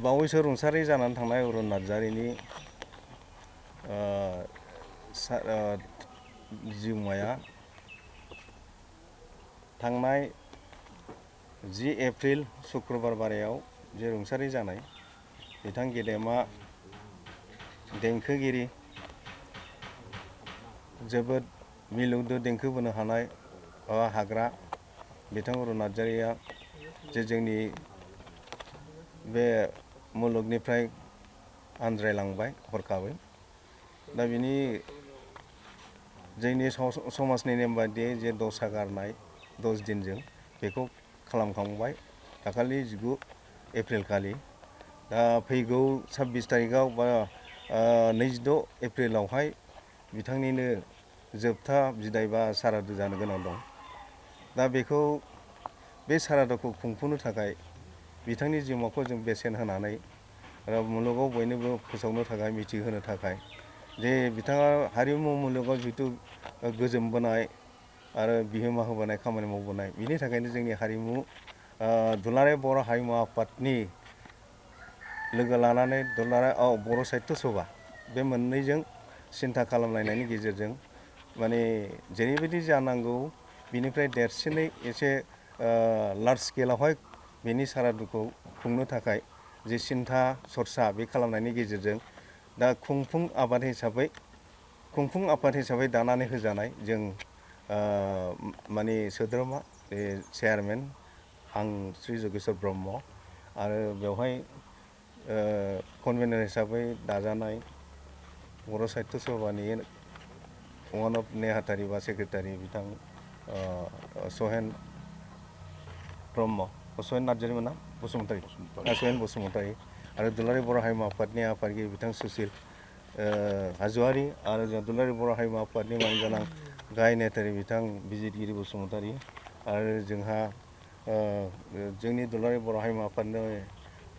बावैसो रुंसारि जानानै थांनाय बर'न नार्जारिनि जिउमाया थांनाय 10 एप्रिल शुक्रबार बारायाव जे रुंसारि जानाय बिथां गेदेमा देंखोगिरि जोबोद मिलौदो देंखो बोनो हानाय हाग्रा बिथां बर'न नार्जारिया जे जोंनि बे मुलुगनिफ्राय आनज्रायलांबाय हरखाबै। दा बिनि जोंनि समाजनि नेम बायदियै जे दसा गारनाय 10 दिनजों बेखौ खालामखांबाय दाखालि 19 एप्रिल खालि। दा फैगौ 26 तारिखआव बा 26 एप्रिलावहाय बिथांनिनो जोबथा बिदाय बा सारादु जानो गोनां दं। दा बे सारादुखौ खुंफुंनो थाखाय बिथांनि जिउमाखौ जों बेसेन होनानै मुलुगाव बयनोबो फोसावनो थाखाय मिथिहोनो थाखाय जे बिथाङा हारिमु मुलुगाव जिहेतु गोजोनबोनाय आरो बिहोमा होबोनाय खामानि मावबोनाय बिनि थाखायनो जोंनि हारिमु दुलाराय बर' हारिमु आफादनि लोगो लानानै दुलाराय बर' साहित्य सभा बे मोननैजों सिन्था खालामलायनायनि गेजेरजों माने जेरैबायदि जानांगौ बिनिफ्राय देरसिनै एसे लार्ज स्केलावहाय बेनि सारादुखौ खुंनो थाखाय जे सिन्था सरसा बे खालामनायनि गेजेरजों दा खुंफुं आफाद हिसाबै दानानै होजानाय जों माने सोद्रोमा चेयारमेन आं श्री जगेश्वर ब्रह्म आरो बेवहाय कनभेनर हिसाबै दाजानाय बर' साहित्य सभानि वान अफ नेहाथारि बा सेक्रेटारि बिथां सहेन नार्जारिमोन ना सहेन बसुमतारी आरो दुलाराय बर' हारिमु आफादनि आफादगिरि बिथां सुसिल हाज'वारि आरो जों दुलाराय बर' हारिमु आफादनि मानगोनां गाहाय नेहाथारि बिथां बिजितगिरि बसुमतारी आरो जोंहा जोंनि दुलाराय बर' हारिमु आफादनि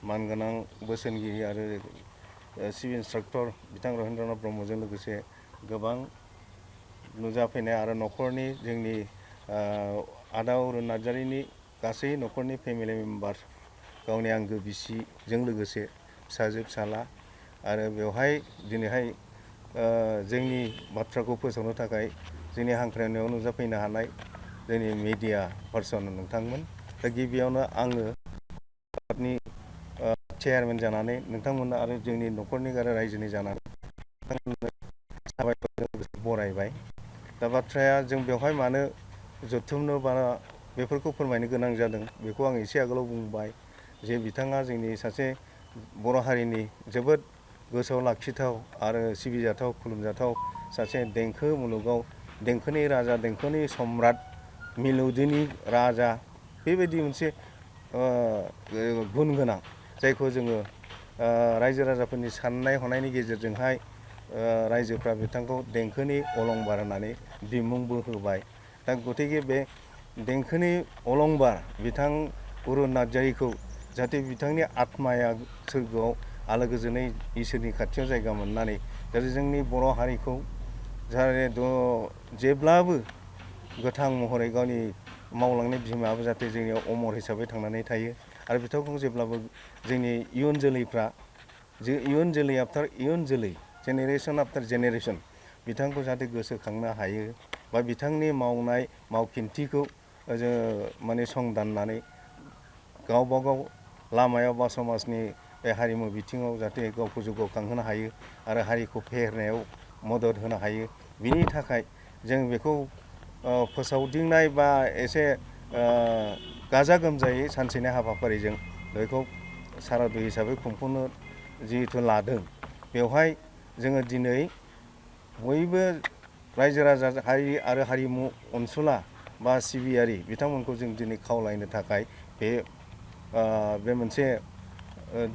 मानगोनां बोसोनगिरि आरो चिफ इन्सट्राक्टर बिथां रहिन्द्रनाथ ब्रह्मजों लोगोसे गोबां नुजाफैनाय आरो न'खरनि जोंनि आदा बर'न नार्जारिनि गासै न'खरनि फेमिलि मेम्बार गावनि आंगो बिसिजों लोगोसे फिसाजो फिसाला आरो बेवहाय दिनैहाय जोंनि बाथ्राखौ फोसावनो थाखाय जोंनि हांख्रायनायाव नुजाफैनो हानाय जोंनि मिडिया पार्सन नोंथांमोन। दा गिबियावनो आङो आफादनि चेयारमेन जानानै नोंथांमोननो आरो जोंनि न'खरनि आरो रायजोनि जानानै साबायखर बरायबाय। दा बाथ्राया जों बेवहाय मानो जथुमनो बा बेफोरखौ फोरमायनो गोनां जादों बेखौ आं एसे आगोलाव बुंबाय जे बिथाङा जोंनि सासे बर' हारिनि जोबोद गोसोआव लाखिथाव आरो सिबिजाथाव खुलुमजाथाव सासे देंखो मुलुगाव देंखोनि राजा देंखोनि सम्राट मिलौदोनि राजा बेबायदि मोनसे गुन गोनां जायखौ जोङो रायजो राजाफोरनि साननाय हनायनि गेजेरजोंहाय रायजोफ्रा बिथांखौ देंखोनि अलंबार होननानै बिमुंबो होबाय। दा गतिके बे देंखोनि अलंबार बिथां बर'न नार्जारिखौ जाहाथे बिथांनि आत्माया सोरगोआव आलो गोजोनै इसोरनि खाथियाव जायगा मोननानै जाहाथे जोंनि बर' हारिखौ जाहाथे जेब्लाबो गोथां महरै गावनि मावलांनाय बिमायाबो जाहाथे जोंनियाव अमर हिसाबै थांनानै थायो आरो बिथांखौ जेब्लाबो जोंनि इयुन जोलैफ्रा इयुन जोलै आफ्टार इयुन जोलै जेनेरेसन आफ्टार जेनेरेसन बिथांखौ जाहाथे गोसोखांनो हायो बा बिथांनि मावनाय मावखिन्थिखौ जोङो माने संदाननानै गावबा गाव लामायाव बा समाजनि बे हारिमु बिथिङाव जाहाथे गावखौ जौगाखांहोनो हायो आरो हारिखौ फेहेरनायाव मदद होनो हायो बिनि थाखाय जों बेखौ फोसावदिंनाय बा एसे गाजा गोमजायै सानसेनि हाबाफारिजों बेखौ सारादु हिसाबै खुंफुंनो जिहेथु लादों बेवहाय जोङो दिनै बयबो रायजो राजा हारि आरो हारिमु अनसुला बा सिबियारि बिथांमोनखौ जों दिनै खावलायनो थाखाय बे मोनसे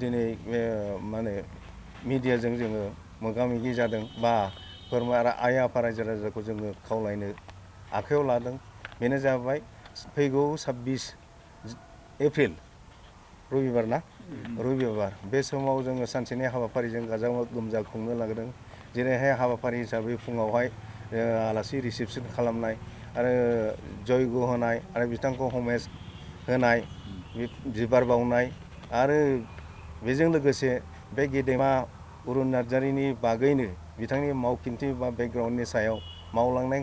दिनै माने मिडियाजों जोङो मोगा मोगि जादों बा आइ आफा रायजो राजाखौ जोङो खावलायनो आखायाव लादों। बेनो जाबाय फैगौ 26 एप्रिल रबिबार ना रबिबार बे समाव जोङो सानसेनि हाबाफारिजों गाजा गोमजा खुंनो लादों। जेरैहाय हाबाफारि हिसाबै फुङावहाय आलासि रिसिपसन खालामनाय आरो जयग' होनाय आरो बिथांखौ हमेज होनाय बिबार बावनाय आरो बेजों लोगोसे बे गेदेमा बर'न नार्जारिनि बागैनो बिथांनि मावखिन्थि बा बेकग्राउन्डनि सायाव मावलांनाय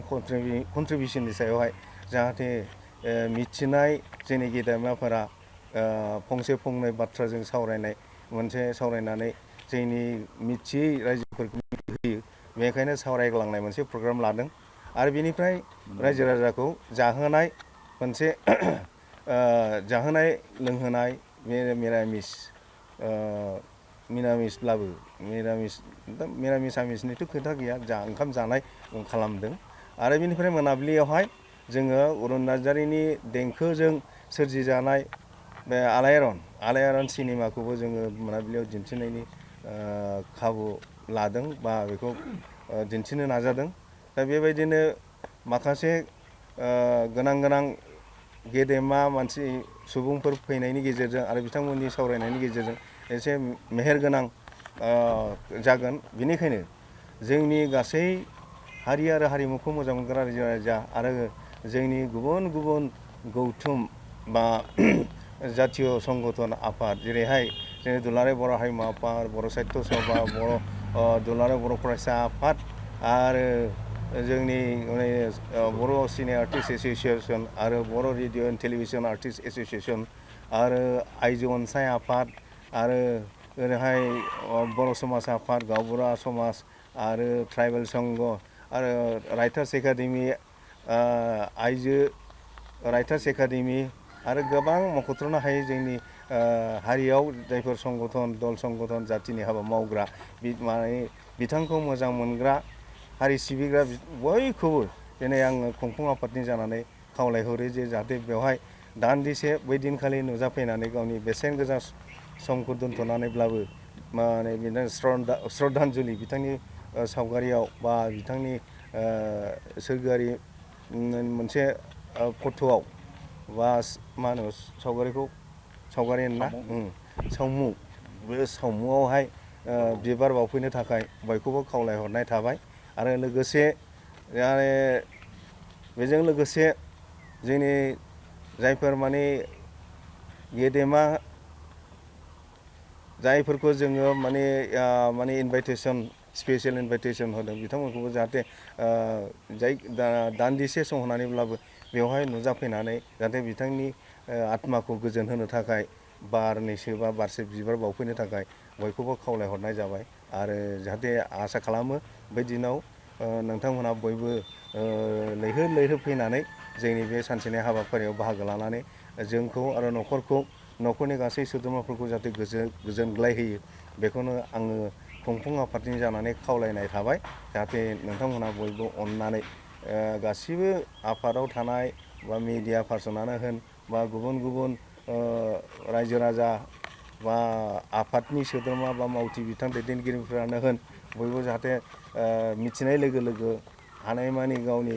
कन्ट्रिबिउसननि सायावहाय जाहाथे मिथिनाय जोंनि गेदेमाफोरा फंसे फंनै बाथ्राजों सावरायनानै जोंनि मिथियै रायजोफोरखौ मिथिहोयो। बेनिखायनो सावरायग्लांनाय मोनसे प्रग्राम लादों आरो बेनिफ्राय रायजो राजाखौ जाहोनाय मोनसे जाहोनाय लोंहोनाय मिरामिसब्लाबो मिरामिस आमिसनिथ' खोथा गैया ओंखाम जानाय खालामदों। आरो बेनिफ्राय मोनाबिलियावहाय जोङो बर'न नार्जारिनि देंखोजों सोरजिजानाय बे आलायारन सिनेमाखौबो जोङो मोनाबिलियाव दिन्थिनायनि खाबु लादों बा बेखौ दिन्थिनो नाजादों। दा बेबायदिनो माखासे गोनां गेदेमा मानसि सुबुंफोर फैनायनि गेजेरजों आरो बिथांमोननि सावरायनायनि गेजेरजों एसे मेहेरगोनां जागोन। बेनिखायनो जोंनि गासै हारि आरो हारिमुखौ मोजां मोनग्रा रायजो राजा आरो जोंनि गुबुन गुबुन गौथुम बा जातीय संगठन आफाद जेरैहाय जोंनि दुलाराय बर' हारिमु आफाद, बर' साहित्य सभा, दुलाराय बर' फरायसा आफाद आरो जोंनि बर' सिने आर्टिस्ट एस'सियेसन आरो Bodo' radio and television artist association आरो आइजो अनसाय आफाद आरो ओरैहाय बर' समाज आफाद, गावबुरा समाज आरो ट्राइबेल संघ आरो राइटार्स एकाडेमि, आइजो राइटार्स एकाडेमि आरो गोबां मख'थ्र'नो हायै जोंनि हारियाव जायफोर दल संगठन जातिनि हाबा मावग्रा बिथांखौ मोजां मोनग्रा हारि सिबिग्रा बयखौबो दिनै आङो खुंफुं आफादनि जानानै खावलायहरो जे जाहाथे बेवहाय दान्दिसे बै दिनखालि नुजाफैनानै गावनि बेसेन गोसा समखौ दोनथ'नानैब्लाबो बिदिनो श्रद्धान्जलि बिथांनि सावगारियाव बा बिथांनि सोरगोआरि मोनसे फट'आव बा मा होनो सावगारि ना सावमु बे सावमुआवहाय बिबार बावफैनो थाखाय बयखौबो खावलायहरनाय थाबाय। आरो लोगोसे बेजों लोगोसे जोंनि जायफोर गेदेमा जायफोरखौ जोङो स्पेसियेल इनभाइटेसन होदों बिथांमोनखौबो जाहाथे दान्दिसे सम होनानैब्लाबो बेवहाय नुजाफैनानै जाहाथे बिथांनि आत्माखौ गोजोन होनो थाखाय बारनैसो बा बारसे बिबार बावफैनो थाखाय बयखौबो खावलायहरनाय जाबाय। आरो जाहाथे आसा खालामो बै दिनाव नोंथांमोनहा बयबो लैहोर फैनानै जोंनि बे सानसेनि हाबाफारियाव बाहागो लानानै जोंखौ आरो न'खरनि गासै सोद्रोमाफोरखौ जाहाथे गोजोनग्लाय होयो बेखौनो आङो खुंफुं आफादनि जानानै खावलायनाय थाबाय। जाहाथे नोंथांमोनहा बयबो अननानै गासिबो आफादाव थानाय बा मिडिया पार्सनानो होन बा गुबुन रायजो राजा बा आफादनि सोद्रोमा बा मावथि बिथान दैदेनगिरिफोरानो होन बयबो जाहाथे मिथिनाय लोगो लोगो हानायमानि गावनि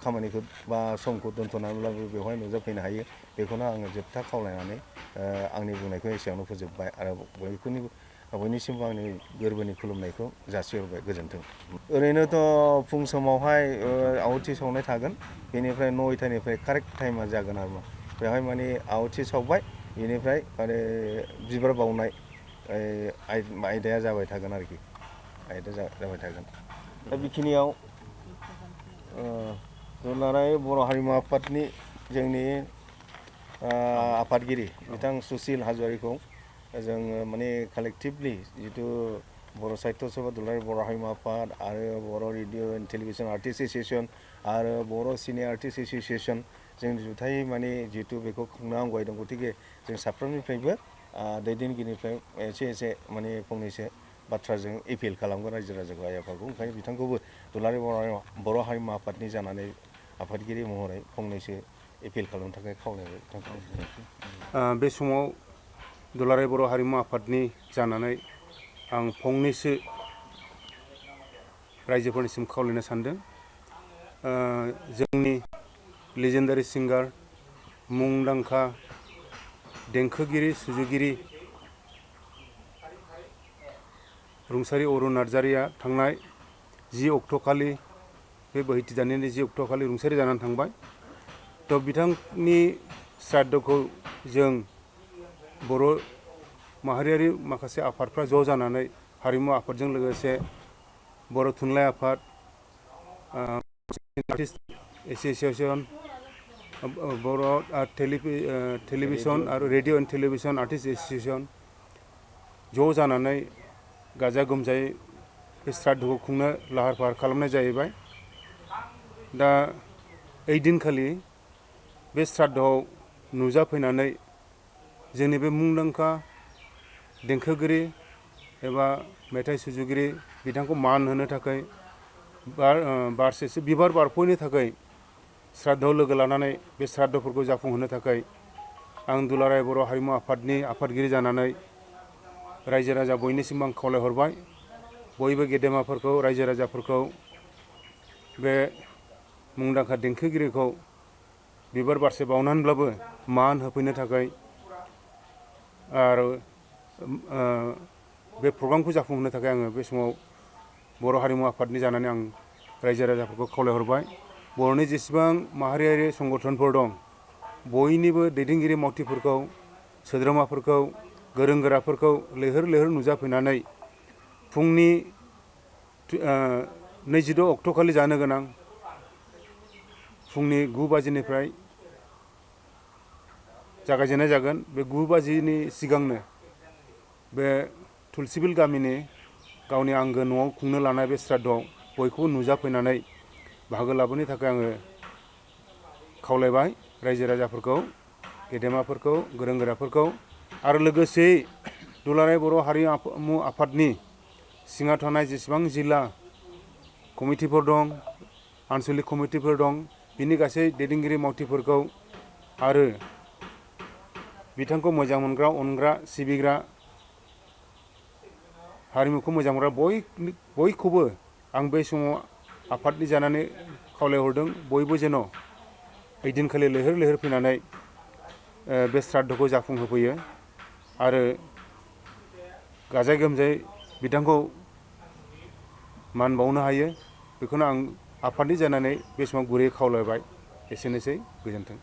खामानिखौ बा समखौ दोनथ'नानैब्लाबो बेवहाय नुजाफैनो हायो बेखौनो आङो जोबथा खावलायनानै आंनि बुंनायखौ एसेयावनो फोजोबबाय आरो बयनिसिमबो आंनि गोरबोनि खुलुमनायखौ जासिहरबाय। गोजोन्थों। ओरैनोथ' फुं समावहाय आहुथि सावनाय थागोन। बेनिफ्राय 9टानिफ्राय कारेक्ट टाइमा जागोन आरो बेवहाय आहुथि सावबाय बेनिफ्राय आरो बिबार बावनाय आयदाया जाबाय थागोन आरोखि दा बेखिनियाव दुलाराय बर' हारिमु आफादनि जोंनि आफादगिरि बिथां सुसिल हाज'वारिखौ जोङो कालेक्टिभलि जिथु बर' साहित्य सभा, दुलाराय बर' हारिमु आफाद आरो Bodo' radio and television artist association आरो बर' सिने आर्टिस्ट एस'सियेसन जों जुथायै जिहेतु बेखौ खुंनो आवगायदों। गतिके जों साफ्रोमनिफ्रायबो दैदेनगिरिनिफ्राय एसे फंनैसो बाथ्राजों एपिल खालामगोन रायजो राजाखौ आइ आफाखौ। ओंखायनो बिथांखौबो दुलाराय बर' हारिमु आफादनि जानानै आफादगिरि महरै फंनैसो एपिल खालामनो थाखाय खावलायबाय बिथांखौ। बे समाव दुलाराय बर' हारिमु आफादनि जानानै आं फंनैसो रायजोफोरनिसिम खावलायनो सानदों। जोंनि लेजेन्डारि सिंगार मुंदांखा देंखोगिरि सुजुगिरि रुंसारि बर'न नार्जारिया थांनाय 10 अक्ट'खालि बे बोहैथि दाननि 10 अक्ट'खालि रुंसारि जानानै थांबाय। थ' बिथांनि श्राद्धखौ जों बर' माहारियारि माखासे आफादफ्रा ज' जानानै हारिमु आफादजों लोगोसे बर' थुनलाइ आफाद, आर्टिस्ट एस'सिएशन, बर' टेलिभिजन आरो radio and television artist association ज' जानानै गाजा गोमजायै बे श्राद्धखौ खुंनो लाहार फाहार खालामनाय जाहैबाय। दा ओइ दिनखालि बे श्राद्धआव नुजाफैनानै जोंनि बे मुंदांखा देंखोगिरि एबा मेथाइ सुजुगिरि बिथांखौ मान होनो थाखाय बारसेसो बिबार बारफ'नो थाखाय श्राद्धआव लोगो लानानै बे श्राद्धफोरखौ जाफुंहोनो थाखाय आं दुलाराय बर' हारिमु आफादनि आफादगिरि जानानै रायजो राजा बयनिसिम आं खावलायहरबाय। बयबो गेदेमाफोरखौ रायजो राजाफोरखौ बे मुंदांखा देंखोगिरिखौ बिबार बारसे बावनानैब्लाबो मान होफैनो थाखाय आरो बे प्रग्रामखौ जाफुंहोनो थाखाय आङो बे समाव बर' हारिमु आफादनि जानानै आं रायजो राजाफोरखौ खावलायहरबाय। बर'नि जेसेबां माहारियारि संगठनफोर दं बयनिबो दैदेनगिरि मावथिफोरखौ, सोद्रोमाफोरखौ, गोरों गोराफोरखौ लैहोर लैहोर नुजाफैनानै फुंनि 22 अक्ट'खालि जानो गोनां फुंनि 9 बाजिनिफ्राय जागायजेननाय जागोन। बे 9 बाजिनि सिगांनो बे तुलसिबिल गामिनि गावनि आंगो न'आव खुंनो लानाय बे श्राद्धआव बयखौबो नुजाफैनानै बाहागो लाबोनो थाखाय आङो खावलायबाय रायजो राजाफोरखौ, गेदेमाफोरखौ, गोरों गोराफोरखौ आरो लोगोसेयै दुलाराय बर' हारिमु आफादनि सिङाव थानाय जेसेबां जिल्ला कमिटिफोर दं, आन्सलिक कमिटिफोर दं, बिनि गासै दैदेनगिरि मावथिफोरखौ आरो बिथांखौ मोजां मोनग्रा, अनग्रा, सिबिग्रा, हारिमुखौ मोजां मोनग्रा बयखौबो आं बे समाव आफादनि जानानै खावलायहरदों बयबो जेन' ओइदिनखालि लैहोर लैहोर फैनानै बे श्राद्धखौ जाफुंहोफैयो आरो गाजा गोमजायै बिथांखौ मान बावनो हायो। बेखौनो आं आफादनि जानानै बे समाव गुरैयै खावलायबाय। एसेनोसै, गोजोन्थों।